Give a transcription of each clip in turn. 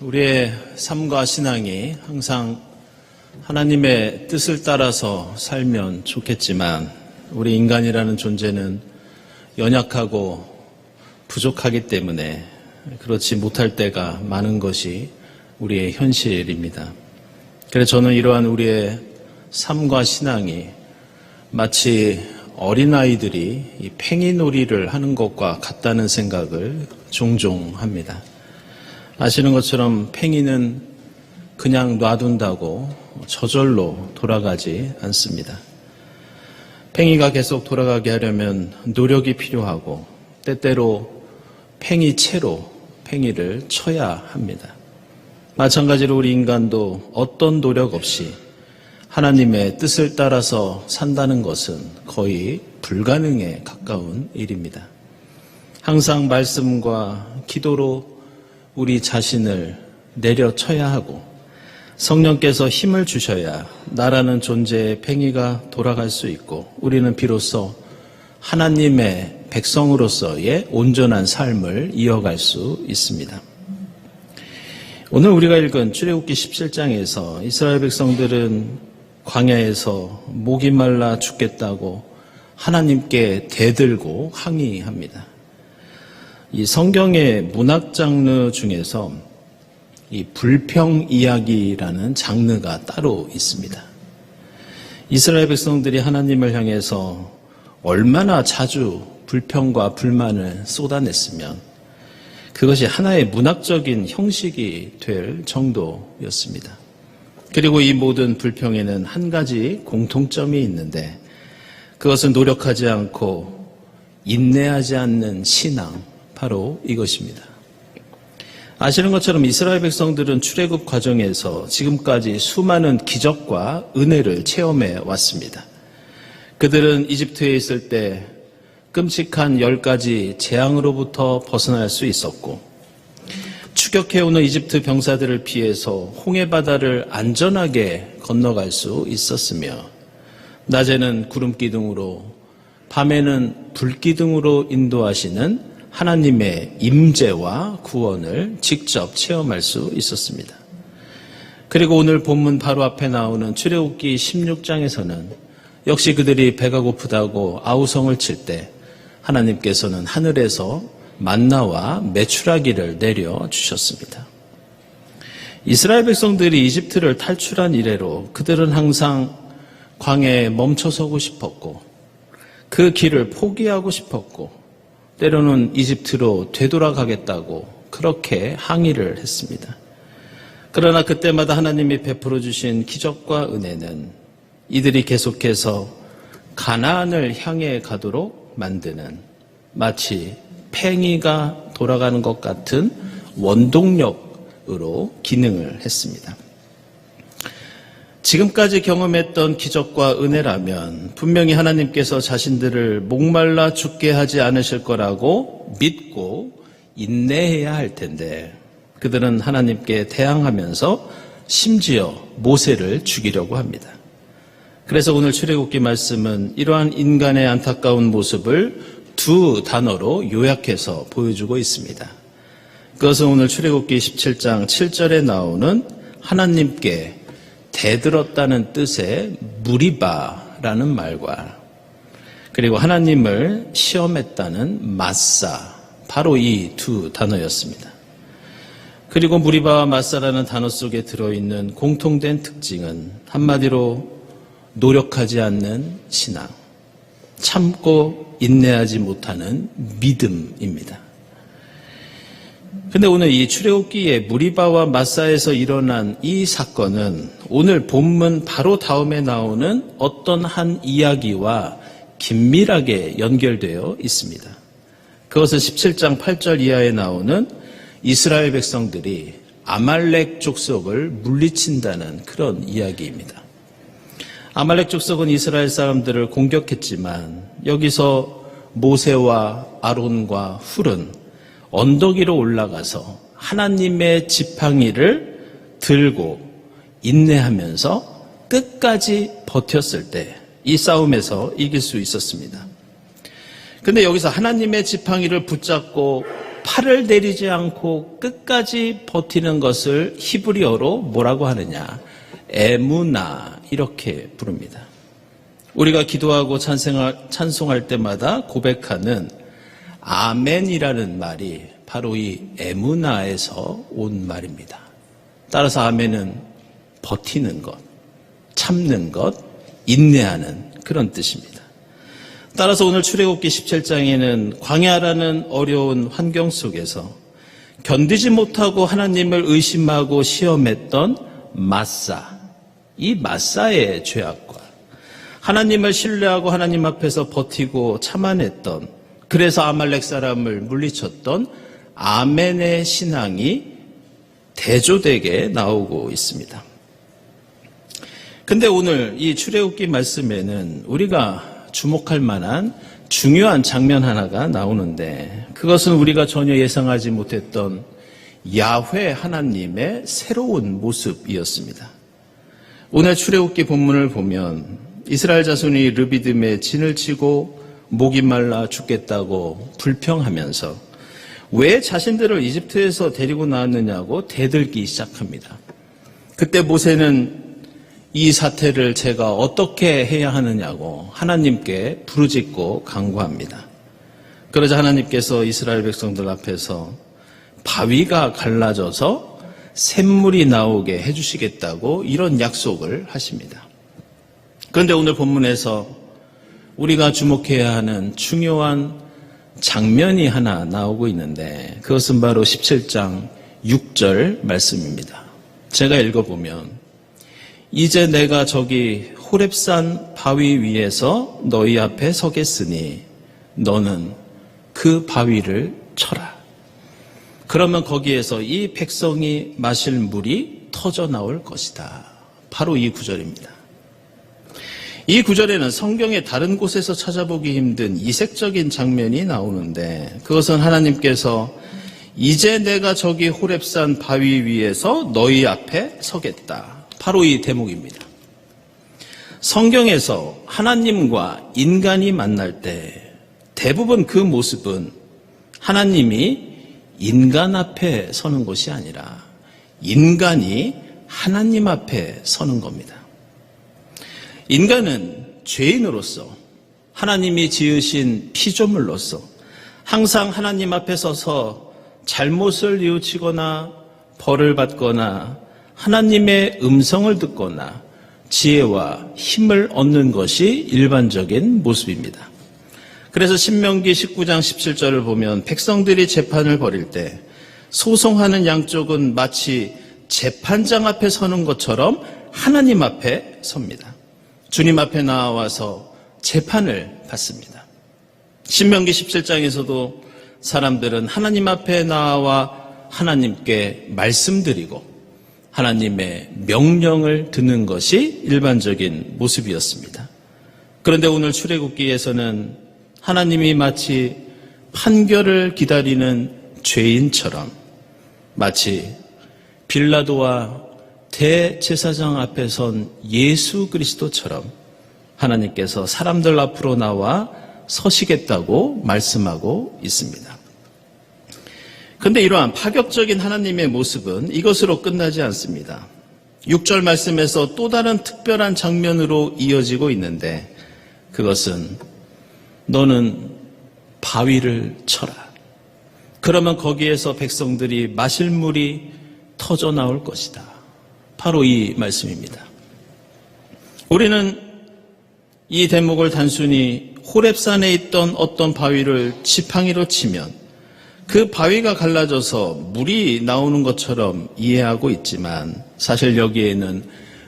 우리의 삶과 신앙이 항상 하나님의 뜻을 따라서 살면 좋겠지만 우리 인간이라는 존재는 연약하고 부족하기 때문에 그렇지 못할 때가 많은 것이 우리의 현실입니다. 그래서 저는 이러한 우리의 삶과 신앙이 마치 어린아이들이 이 팽이놀이를 하는 것과 같다는 생각을 종종 합니다. 아시는 것처럼 팽이는 그냥 놔둔다고 저절로 돌아가지 않습니다. 팽이가 계속 돌아가게 하려면 노력이 필요하고 때때로 팽이채로 팽이를 쳐야 합니다. 마찬가지로 우리 인간도 어떤 노력 없이 하나님의 뜻을 따라서 산다는 것은 거의 불가능에 가까운 일입니다. 항상 말씀과 기도로 우리 자신을 내려쳐야 하고 성령께서 힘을 주셔야 나라는 존재의 팽이가 돌아갈 수 있고 우리는 비로소 하나님의 백성으로서의 온전한 삶을 이어갈 수 있습니다. 오늘 우리가 읽은 출애굽기 17장에서 이스라엘 백성들은 광야에서 목이 말라 죽겠다고 하나님께 대들고 항의합니다. 이 성경의 문학 장르 중에서 이 불평 이야기라는 장르가 따로 있습니다. 이스라엘 백성들이 하나님을 향해서 얼마나 자주 불평과 불만을 쏟아냈으면 그것이 하나의 문학적인 형식이 될 정도였습니다. 그리고 이 모든 불평에는 한 가지 공통점이 있는데 그것은 노력하지 않고 인내하지 않는 신앙, 바로 이것입니다. 아시는 것처럼 이스라엘 백성들은 출애굽 과정에서 지금까지 수많은 기적과 은혜를 체험해 왔습니다. 그들은 이집트에 있을 때 끔찍한 10가지 재앙으로부터 벗어날 수 있었고 추격해오는 이집트 병사들을 피해서 홍해바다를 안전하게 건너갈 수 있었으며 낮에는 구름기둥으로 밤에는 불기둥으로 인도하시는 하나님의 임재와 구원을 직접 체험할 수 있었습니다. 그리고 오늘 본문 바로 앞에 나오는 출애굽기 16장에서는 역시 그들이 배가 고프다고 아우성을 칠 때 하나님께서는 하늘에서 만나와 메추라기를 내려주셨습니다. 이스라엘 백성들이 이집트를 탈출한 이래로 그들은 항상 광야에 멈춰서고 싶었고 그 길을 포기하고 싶었고 때로는 이집트로 되돌아가겠다고 그렇게 항의를 했습니다. 그러나 그때마다 하나님이 베풀어 주신 기적과 은혜는 이들이 계속해서 가나안을 향해 가도록 만드는 마치 팽이가 돌아가는 것 같은 원동력으로 기능을 했습니다. 지금까지 경험했던 기적과 은혜라면 분명히 하나님께서 자신들을 목말라 죽게 하지 않으실 거라고 믿고 인내해야 할 텐데 그들은 하나님께 대항하면서 심지어 모세를 죽이려고 합니다. 그래서 오늘 출애굽기 말씀은 이러한 인간의 안타까운 모습을 두 단어로 요약해서 보여주고 있습니다. 그것은 오늘 출애굽기 17장 7절에 나오는 하나님께 대들었다는 뜻의 무리바라는 말과 그리고 하나님을 시험했다는 마사, 바로 이 두 단어였습니다. 그리고 무리바와 마사라는 단어 속에 들어있는 공통된 특징은 한마디로 노력하지 않는 신앙, 참고 인내하지 못하는 믿음입니다. 근데 오늘 이 출애굽기의 무리바와 마사에서 일어난 이 사건은 오늘 본문 바로 다음에 나오는 어떤 한 이야기와 긴밀하게 연결되어 있습니다. 그것은 17장 8절 이하에 나오는 이스라엘 백성들이 아말렉 족속을 물리친다는 그런 이야기입니다. 아말렉 족속은 이스라엘 사람들을 공격했지만 여기서 모세와 아론과 훌은 언덕 위로 올라가서 하나님의 지팡이를 들고 인내하면서 끝까지 버텼을 때 이 싸움에서 이길 수 있었습니다. 그런데 여기서 하나님의 지팡이를 붙잡고 팔을 내리지 않고 끝까지 버티는 것을 히브리어로 뭐라고 하느냐? 에무나 이렇게 부릅니다. 우리가 기도하고 찬송할 때마다 고백하는 아멘이라는 말이 바로 이 에무나에서 온 말입니다. 따라서 아멘은 버티는 것, 참는 것, 인내하는 그런 뜻입니다. 따라서 오늘 출애굽기 17장에는 광야라는 어려운 환경 속에서 견디지 못하고 하나님을 의심하고 시험했던 마사, 이 마사의 죄악과 하나님을 신뢰하고 하나님 앞에서 버티고 참아냈던, 그래서 아말렉 사람을 물리쳤던 아멘의 신앙이 대조되게 나오고 있습니다. 근데 오늘 이 출애굽기 말씀에는 우리가 주목할 만한 중요한 장면 하나가 나오는데, 그것은 우리가 전혀 예상하지 못했던 야훼 하나님의 새로운 모습이었습니다. 오늘 출애굽기 본문을 보면 이스라엘 자손이 르비딤에 진을 치고 목이 말라 죽겠다고 불평하면서 왜 자신들을 이집트에서 데리고 나왔느냐고 대들기 시작합니다. 그때 모세는 이 사태를 제가 어떻게 해야 하느냐고 하나님께 부르짖고 간구합니다. 그러자 하나님께서 이스라엘 백성들 앞에서 바위가 갈라져서 샘물이 나오게 해주시겠다고 이런 약속을 하십니다. 그런데 오늘 본문에서 우리가 주목해야 하는 중요한 장면이 하나 나오고 있는데, 그것은 바로 17장 6절 말씀입니다. 제가 읽어보면 이제 내가 저기 호렙산 바위 위에서 너희 앞에 서겠으니 너는 그 바위를 쳐라. 그러면 거기에서 이 백성이 마실 물이 터져 나올 것이다. 바로 이 구절입니다. 이 구절에는 성경의 다른 곳에서 찾아보기 힘든 이색적인 장면이 나오는데, 그것은 하나님께서 이제 내가 저기 호렙산 바위 위에서 너희 앞에 서겠다. 바로 이 대목입니다. 성경에서 하나님과 인간이 만날 때 대부분 그 모습은 하나님이 인간 앞에 서는 것이 아니라 인간이 하나님 앞에 서는 겁니다. 인간은 죄인으로서 하나님이 지으신 피조물로서 항상 하나님 앞에 서서 잘못을 뉘우치거나 벌을 받거나 하나님의 음성을 듣거나 지혜와 힘을 얻는 것이 일반적인 모습입니다. 그래서 신명기 19장 17절을 보면 백성들이 재판을 벌일 때 소송하는 양쪽은 마치 재판장 앞에 서는 것처럼 하나님 앞에 섭니다. 주님 앞에 나와서 재판을 받습니다. 신명기 17장에서도 사람들은 하나님 앞에 나와 하나님께 말씀드리고 하나님의 명령을 듣는 것이 일반적인 모습이었습니다. 그런데 오늘 출애굽기에서는 하나님이 마치 판결을 기다리는 죄인처럼, 마치 빌라도와 대제사장 앞에 선 예수 그리스도처럼 하나님께서 사람들 앞으로 나와 서시겠다고 말씀하고 있습니다. 그런데 이러한 파격적인 하나님의 모습은 이것으로 끝나지 않습니다. 6절 말씀에서 또 다른 특별한 장면으로 이어지고 있는데, 그것은 너는 바위를 쳐라. 그러면 거기에서 백성들이 마실 물이 터져 나올 것이다. 바로 이 말씀입니다. 우리는 이 대목을 단순히 호렙산에 있던 어떤 바위를 지팡이로 치면 그 바위가 갈라져서 물이 나오는 것처럼 이해하고 있지만, 사실 여기에는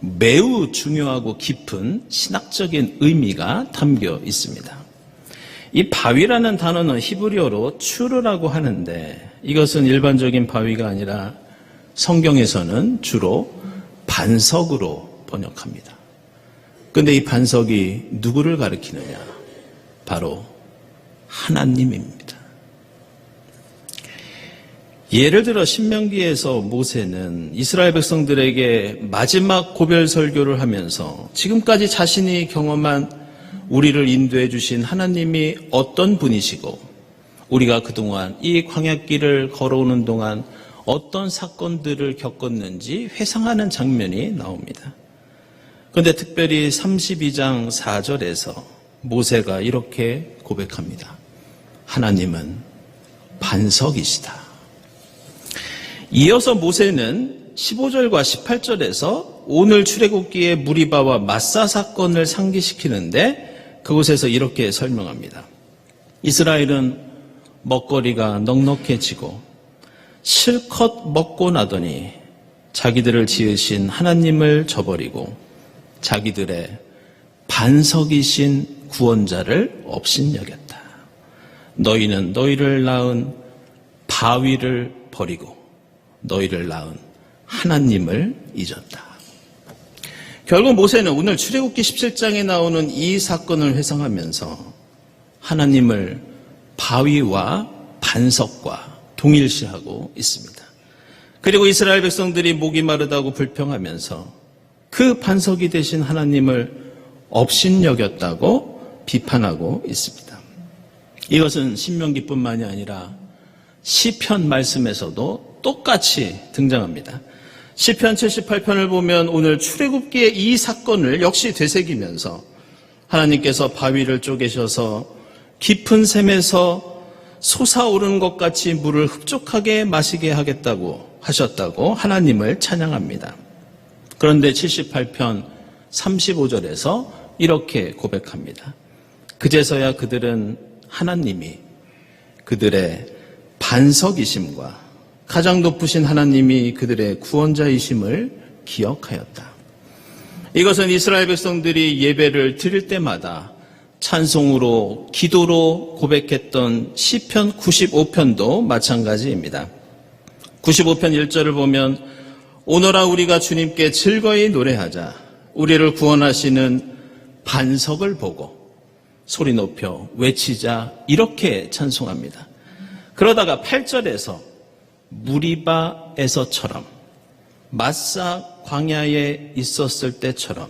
매우 중요하고 깊은 신학적인 의미가 담겨 있습니다. 이 바위라는 단어는 히브리어로 추르라고 하는데, 이것은 일반적인 바위가 아니라 성경에서는 주로 반석으로 번역합니다. 그런데 이 반석이 누구를 가리키느냐? 바로 하나님입니다. 예를 들어 신명기에서 모세는 이스라엘 백성들에게 마지막 고별 설교를 하면서 지금까지 자신이 경험한 우리를 인도해 주신 하나님이 어떤 분이시고 우리가 그동안 이 광야길을 걸어오는 동안 어떤 사건들을 겪었는지 회상하는 장면이 나옵니다. 그런데 특별히 32장 4절에서 모세가 이렇게 고백합니다. 하나님은 반석이시다. 이어서 모세는 15절과 18절에서 오늘 출애굽기의 무리바와 마사 사건을 상기시키는데 그곳에서 이렇게 설명합니다. 이스라엘은 먹거리가 넉넉해지고 실컷 먹고 나더니 자기들을 지으신 하나님을 저버리고 자기들의 반석이신 구원자를 업신여겼다. 너희는 너희를 낳은 바위를 버리고 너희를 낳은 하나님을 잊었다. 결국 모세는 오늘 출애굽기 17장에 나오는 이 사건을 회상하면서 하나님을 바위와 반석과 동일시하고 있습니다. 그리고 이스라엘 백성들이 목이 마르다고 불평하면서 그 반석이 되신 하나님을 업신여겼다고 비판하고 있습니다. 이것은 신명기뿐만이 아니라 시편 말씀에서도 똑같이 등장합니다. 시편 78편을 보면 오늘 출애굽기의 이 사건을 역시 되새기면서 하나님께서 바위를 쪼개셔서 깊은 샘에서 솟아오르는 것 같이 물을 흡족하게 마시게 하겠다고 하셨다고 하나님을 찬양합니다. 그런데 78편 35절에서 이렇게 고백합니다. 그제서야 그들은 하나님이 그들의 반석이심과 가장 높으신 하나님이 그들의 구원자이심을 기억하였다. 이것은 이스라엘 백성들이 예배를 드릴 때마다 찬송으로 기도로 고백했던 시편 95편도 마찬가지입니다. 95편 1절을 보면 오너라 우리가 주님께 즐거이 노래하자. 우리를 구원하시는 반석을 보고 소리 높여 외치자. 이렇게 찬송합니다. 그러다가 8절에서 무리바에서처럼 마사 광야에 있었을 때처럼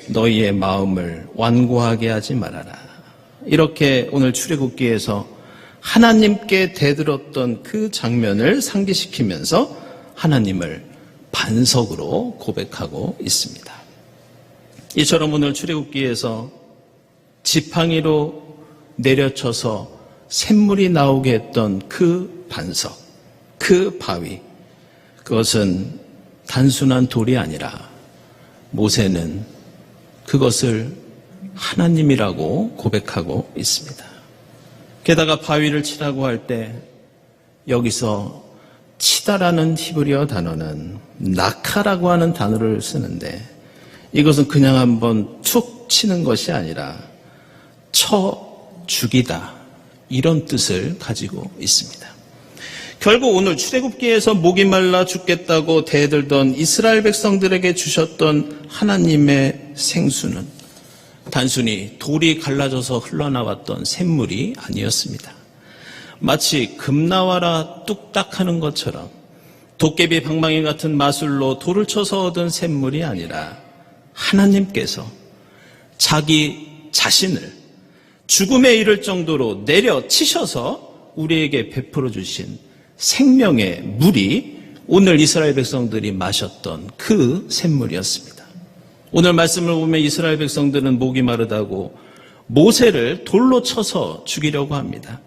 너희의 마음을 완고하게 하지 말아라. 이렇게 오늘 출애굽기에서 하나님께 대들었던 그 장면을 상기시키면서 하나님을 반석으로 고백하고 있습니다. 이처럼 오늘 출애굽기에서 지팡이로 내려쳐서 샘물이 나오게 했던 그 반석, 그 바위, 그것은 단순한 돌이 아니라 모세는 그것을 하나님이라고 고백하고 있습니다. 게다가 바위를 치라고 할 때 여기서 치다라는 히브리어 단어는 낙하라고 하는 단어를 쓰는데 이것은 그냥 한번 툭 치는 것이 아니라 쳐 죽이다 이런 뜻을 가지고 있습니다. 결국 오늘 출애굽기에서 목이 말라 죽겠다고 대들던 이스라엘 백성들에게 주셨던 하나님의 생수는 단순히 돌이 갈라져서 흘러나왔던 샘물이 아니었습니다. 마치 금나와라 뚝딱 하는 것처럼 도깨비 방망이 같은 마술로 돌을 쳐서 얻은 샘물이 아니라 하나님께서 자기 자신을 죽음에 이를 정도로 내려치셔서 우리에게 베풀어 주신 생명의 물이 오늘 이스라엘 백성들이 마셨던 그 샘물이었습니다. 오늘 말씀을 보면 이스라엘 백성들은 목이 마르다고 모세를 돌로 쳐서 죽이려고 합니다.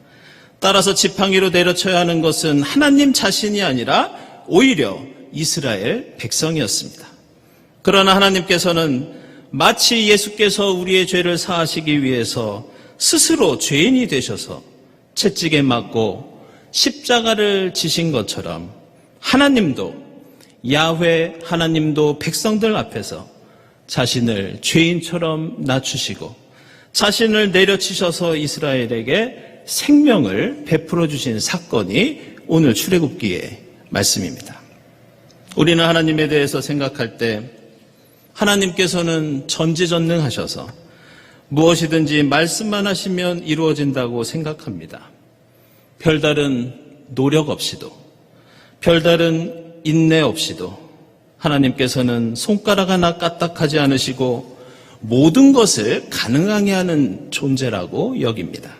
따라서 지팡이로 내려쳐야 하는 것은 하나님 자신이 아니라 오히려 이스라엘 백성이었습니다. 그러나 하나님께서는 마치 예수께서 우리의 죄를 사하시기 위해서 스스로 죄인이 되셔서 채찍에 맞고 십자가를 지신 것처럼 하나님도 야훼 하나님도 백성들 앞에서 자신을 죄인처럼 낮추시고 자신을 내려치셔서 이스라엘에게 생명을 베풀어 주신 사건이 오늘 출애굽기의 말씀입니다. 우리는 하나님에 대해서 생각할 때 하나님께서는 전지전능하셔서 무엇이든지 말씀만 하시면 이루어진다고 생각합니다. 별다른 노력 없이도 별다른 인내 없이도 하나님께서는 손가락 하나 까딱하지 않으시고 모든 것을 가능하게 하는 존재라고 여깁니다.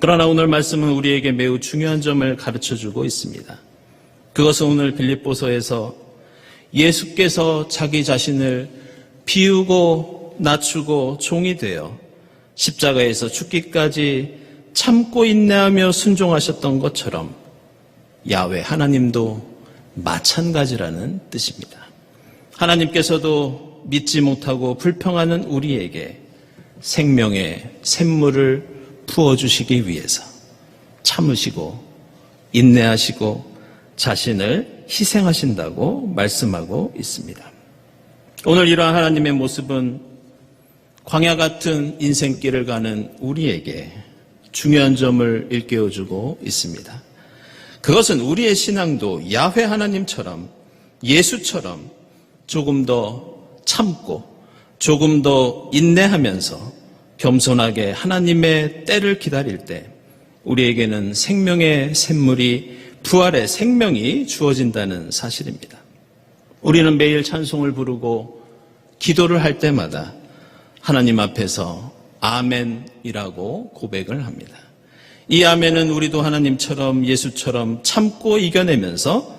그러나 오늘 말씀은 우리에게 매우 중요한 점을 가르쳐주고 있습니다. 그것은 오늘 빌립보서에서 예수께서 자기 자신을 비우고 낮추고 종이 되어 십자가에서 죽기까지 참고 인내하며 순종하셨던 것처럼 야훼 하나님도 마찬가지라는 뜻입니다. 하나님께서도 믿지 못하고 불평하는 우리에게 생명의 샘물을 부어주시기 위해서 참으시고 인내하시고 자신을 희생하신다고 말씀하고 있습니다. 오늘 이러한 하나님의 모습은 광야 같은 인생길을 가는 우리에게 중요한 점을 일깨워주고 있습니다. 그것은 우리의 신앙도 야훼 하나님처럼 예수처럼 조금 더 참고 조금 더 인내하면서 겸손하게 하나님의 때를 기다릴 때 우리에게는 생명의 샘물이 부활의 생명이 주어진다는 사실입니다. 우리는 매일 찬송을 부르고 기도를 할 때마다 하나님 앞에서 아멘이라고 고백을 합니다. 이 아멘은 우리도 하나님처럼 예수처럼 참고 이겨내면서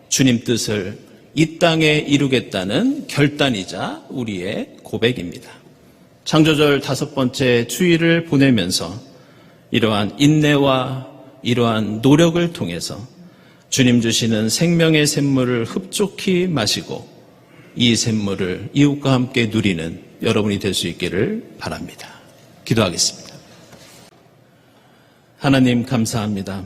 주님 뜻을 이 땅에 이루겠다는 결단이자 우리의 고백입니다. 창조절 5번째 주일을 보내면서 이러한 인내와 이러한 노력을 통해서 주님 주시는 생명의 샘물을 흡족히 마시고 이 샘물을 이웃과 함께 누리는 여러분이 될 수 있기를 바랍니다. 기도하겠습니다. 하나님 감사합니다.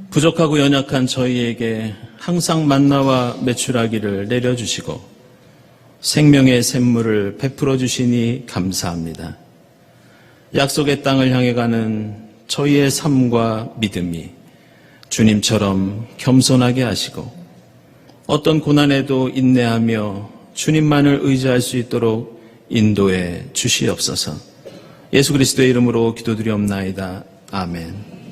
부족하고 연약한 저희에게 항상 만나와 메추라기를 내려주시고 생명의 샘물을 베풀어 주시니 감사합니다. 약속의 땅을 향해 가는 저희의 삶과 믿음이 주님처럼 겸손하게 하시고 어떤 고난에도 인내하며 주님만을 의지할 수 있도록 인도해 주시옵소서. 예수 그리스도의 이름으로 기도드리옵나이다. 아멘.